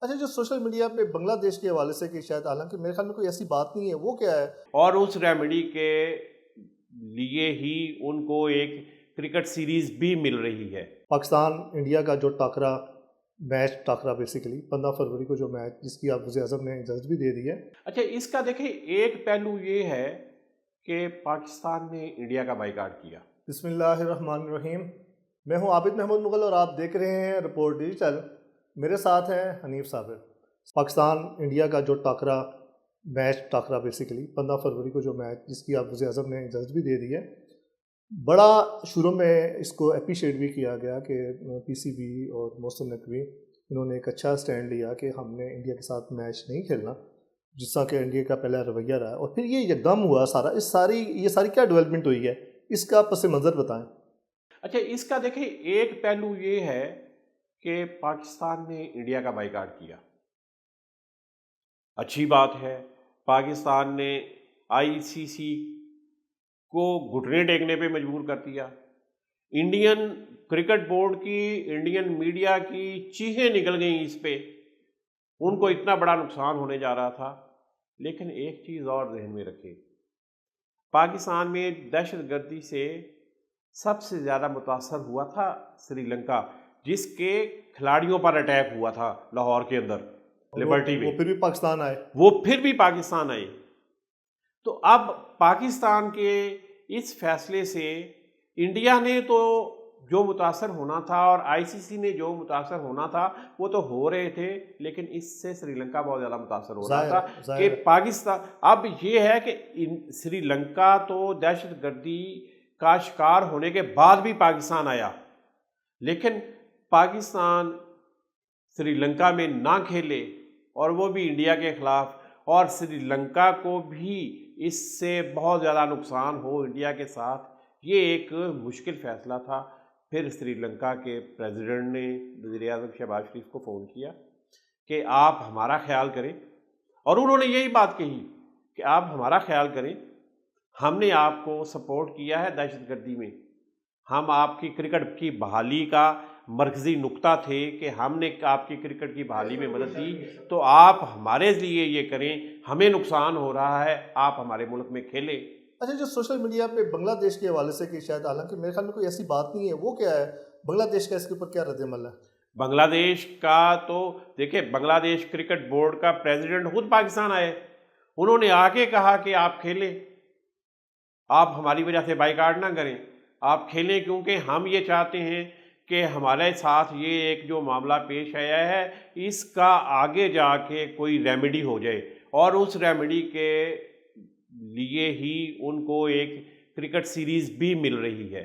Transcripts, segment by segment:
اچھا، جو social media پہ بنگلہ دیش کے حوالے سے کہ شاید حالانکہ میرے خیال میں کوئی ایسی بات نہیں ہے، وہ کیا ہے؟ اور اس ریمیڈی کے لیے ہی ان کو ایک کرکٹ سیریز بھی مل رہی ہے۔ پاکستان انڈیا کا جو ٹاکرا بیسیکلی 15 فروری کو جو میچ جس کی آپ وزیر اعظم نے اجازت بھی دے دی ہے۔ اچھا، اس کا دیکھیں ایک پہلو یہ ہے کہ پاکستان نے انڈیا کا بائیکاٹ کیا۔ بسم اللہ الرحمن الرحیم، میں ہوں عابد محمود مغل اور آپ دیکھ رہے ہیں رپورٹ ڈیجیٹل۔ میرے ساتھ ہیں حنیف صابر۔ پاکستان انڈیا کا جو ٹاکرا بیسیکلی 15 فروری کو جو میچ جس کی آپ وزیر اعظم نے اجازت بھی دے دی ہے، بڑا شروع میں اس کو اپریشیٹ بھی کیا گیا کہ پی سی بی اور محسن نقوی انہوں نے ایک اچھا سٹینڈ لیا کہ ہم نے انڈیا کے ساتھ میچ نہیں کھیلنا، جس طرح کہ انڈیا کا پہلا رویہ رہا، اور پھر یہ یکدم ہوا سارا۔ یہ ساری کیا ڈیولپمنٹ ہوئی ہے، اس کا پس منظر بتائیں۔ اچھا، اس کا دیکھیں ایک پہلو یہ ہے کہ پاکستان نے انڈیا کا بائیکاٹ کیا، اچھی بات ہے۔ پاکستان نے آئی سی سی کو گھٹنے ٹیکنے پہ مجبور کر دیا۔ انڈین کرکٹ بورڈ کی، انڈین میڈیا کی چیخیں نکل گئیں اس پہ، ان کو اتنا بڑا نقصان ہونے جا رہا تھا۔ لیکن ایک چیز اور ذہن میں رکھیں، پاکستان میں دہشت گردی سے سب سے زیادہ متاثر ہوا تھا سری لنکا، جس کے کھلاڑیوں پر اٹیک ہوا تھا لاہور کے اندر لبرٹی میں، وہ پھر بھی پاکستان آئے۔ وہ پھر بھی پاکستان آئے۔ تو اب پاکستان کے اس فیصلے سے انڈیا نے تو جو متاثر ہونا تھا اور آئی سی سی نے جو متاثر ہونا تھا وہ تو ہو رہے تھے، لیکن اس سے سری لنکا بہت زیادہ متاثر ہو رہا تھا کہ پاکستان اب یہ ہے کہ سری لنکا تو دہشت گردی کا شکار ہونے کے بعد بھی پاکستان آیا، لیکن پاکستان سری لنکا میں نہ کھیلے اور وہ بھی انڈیا کے خلاف، اور سری لنکا کو بھی اس سے بہت زیادہ نقصان ہو انڈیا کے ساتھ، یہ ایک مشکل فیصلہ تھا۔ پھر سری لنکا کے پریزیڈنٹ نے وزیر اعظم شہباز شریف کو فون کیا کہ آپ ہمارا خیال کریں، اور انہوں نے یہی بات کہی کہ آپ ہمارا خیال کریں، ہم نے آپ کو سپورٹ کیا ہے دہشت گردی میں، ہم آپ کی کرکٹ کی بحالی کا مرکزی نقطہ تھے کہ ہم نے آپ کی کرکٹ کی بحالی میں مدد دی، تو آپ ہمارے لیے یہ کریں، ہمیں نقصان ہو رہا ہے، آپ ہمارے ملک میں کھیلیں۔ اچھا، جو سوشل میڈیا پہ بنگلہ دیش کے حوالے سے کہ شاید حالانکہ میرے خیال میں کوئی ایسی بات نہیں ہے، وہ کیا ہے؟ بنگلہ دیش کا اس کے اوپر کیا رد عمل ہے؟ بنگلہ دیش کا تو دیکھیں، بنگلہ دیش کرکٹ بورڈ کا پریزیڈنٹ خود پاکستان آئے، انہوں نے آ کے کہا کہ آپ کھیلیں، آپ ہماری وجہ سے بائیکاٹ نہ کریں، آپ کھیلیں، کیونکہ ہم یہ چاہتے ہیں کہ ہمارے ساتھ یہ ایک جو معاملہ پیش آیا ہے اس کا آگے جا کے کوئی ریمیڈی ہو جائے، اور اس ریمیڈی کے لیے ہی ان کو ایک کرکٹ سیریز بھی مل رہی ہے،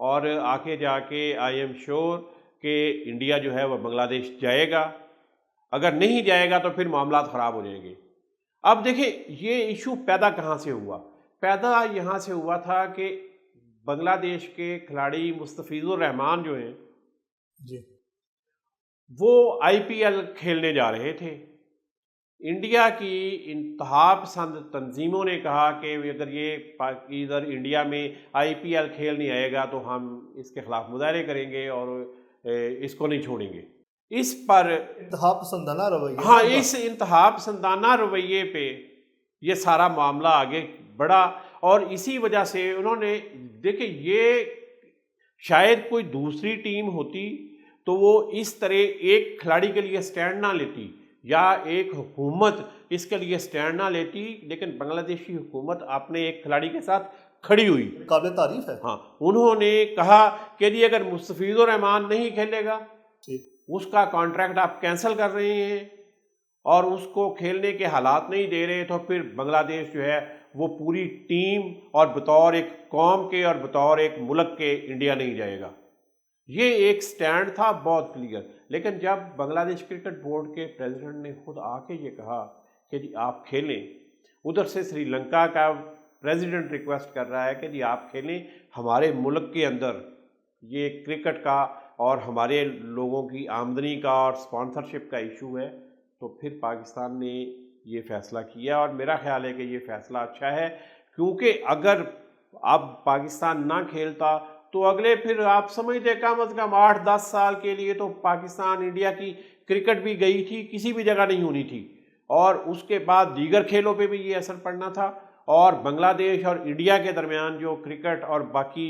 اور آگے جا کے آئی ایم شیور کہ انڈیا جو ہے وہ بنگلہ دیش جائے گا، اگر نہیں جائے گا تو پھر معاملات خراب ہو جائیں گے۔ اب دیکھیں یہ ایشو پیدا کہاں سے ہوا؟ پیدا یہاں سے ہوا تھا کہ بنگلہ دیش کے کھلاڑی مستفیض الرحمان جو ہیں جی، وہ آئی پی ایل کھیلنے جا رہے تھے۔ انڈیا کی انتہا پسند تنظیموں نے کہا کہ اگر یہ ادھر انڈیا میں آئی پی ایل کھیل نہیں آئے گا تو ہم اس کے خلاف مظاہرے کریں گے اور اس کو نہیں چھوڑیں گے۔ اس پر انتہا پسندانہ رویہ، ہاں، اس انتہا پسندانہ رویے پہ یہ سارا معاملہ آگے بڑھا، اور اسی وجہ سے انہوں نے دیکھیں، یہ شاید کوئی دوسری ٹیم ہوتی تو وہ اس طرح ایک کھلاڑی کے لیے سٹینڈ نہ لیتی، یا ایک حکومت اس کے لیے سٹینڈ نہ لیتی، لیکن بنگلہ دیشی حکومت اپنے ایک کھلاڑی کے ساتھ کھڑی ہوئی، قابل تعریف ہے۔ ہاں، انہوں نے کہا کہ جی اگر مستفیض الرحمان نہیں کھیلے گا، اس کا کانٹریکٹ آپ کینسل کر رہے ہیں اور اس کو کھیلنے کے حالات نہیں دے رہے، تو پھر بنگلہ دیش جو ہے وہ پوری ٹیم اور بطور ایک قوم کے اور بطور ایک ملک کے انڈیا نہیں جائے گا۔ یہ ایک سٹینڈ تھا بہت کلیئر۔ لیکن جب بنگلہ دیش کرکٹ بورڈ کے پریزیڈنٹ نے خود آ کے یہ کہا کہ جی آپ کھیلیں، ادھر سے سری لنکا کا پریزیڈنٹ ریکویسٹ کر رہا ہے کہ جی آپ کھیلیں، ہمارے ملک کے اندر یہ کرکٹ کا اور ہمارے لوگوں کی آمدنی کا اور سپانسرشپ کا ایشو ہے، تو پھر پاکستان نے یہ فیصلہ کیا، اور میرا خیال ہے کہ یہ فیصلہ اچھا ہے، کیونکہ اگر اب پاکستان نہ کھیلتا تو اگلے پھر آپ سمجھتے کم از کم 8-10 سال کے لیے تو پاکستان انڈیا کی کرکٹ بھی گئی تھی، کسی بھی جگہ نہیں ہونی تھی، اور اس کے بعد دیگر کھیلوں پہ بھی یہ اثر پڑنا تھا، اور بنگلہ دیش اور انڈیا کے درمیان جو کرکٹ اور باقی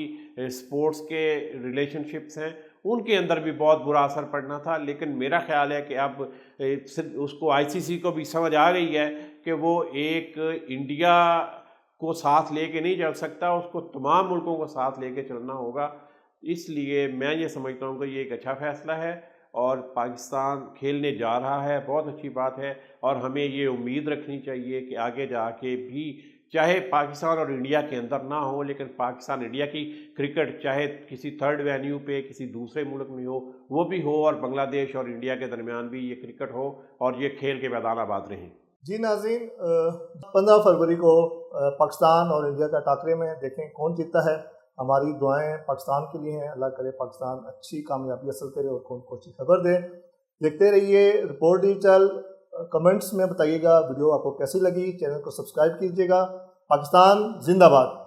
سپورٹس کے ریلیشن شپس ہیں ان کے اندر بھی بہت برا اثر پڑنا تھا۔ لیکن میرا خیال ہے کہ اب اس کو آئی سی سی کو بھی سمجھ آ گئی ہے کہ وہ ایک انڈیا کو ساتھ لے کے نہیں چل سکتا، اس کو تمام ملکوں کو ساتھ لے کے چلنا ہوگا۔ اس لیے میں یہ سمجھتا ہوں کہ یہ ایک اچھا فیصلہ ہے، اور پاکستان کھیلنے جا رہا ہے، بہت اچھی بات ہے، اور ہمیں یہ امید رکھنی چاہیے کہ آگے جا کے بھی چاہے پاکستان اور انڈیا کے اندر نہ ہو، لیکن پاکستان انڈیا کی کرکٹ چاہے کسی تھرڈ وینیو پہ کسی دوسرے ملک میں ہو وہ بھی ہو، اور بنگلہ دیش اور انڈیا کے درمیان بھی یہ کرکٹ ہو اور یہ کھیل کے میدان آباد رہیں۔ جی ناظرین، 15 فروری کو پاکستان اور انڈیا کا ٹاکرے میں دیکھیں کون جیتتا ہے۔ ہماری دعائیں پاکستان کے لیے ہیں، اللہ کرے پاکستان اچھی کامیابی حاصل کرے اور کون کو اچھی خبر دے۔ دیکھتے رہیے رپورٹ ڈیجیٹل، کمنٹس میں بتائیے گا ویڈیو آپ کو کیسی لگی، چینل کو سبسکرائب کیجیے گا۔ پاکستان زندہ باد۔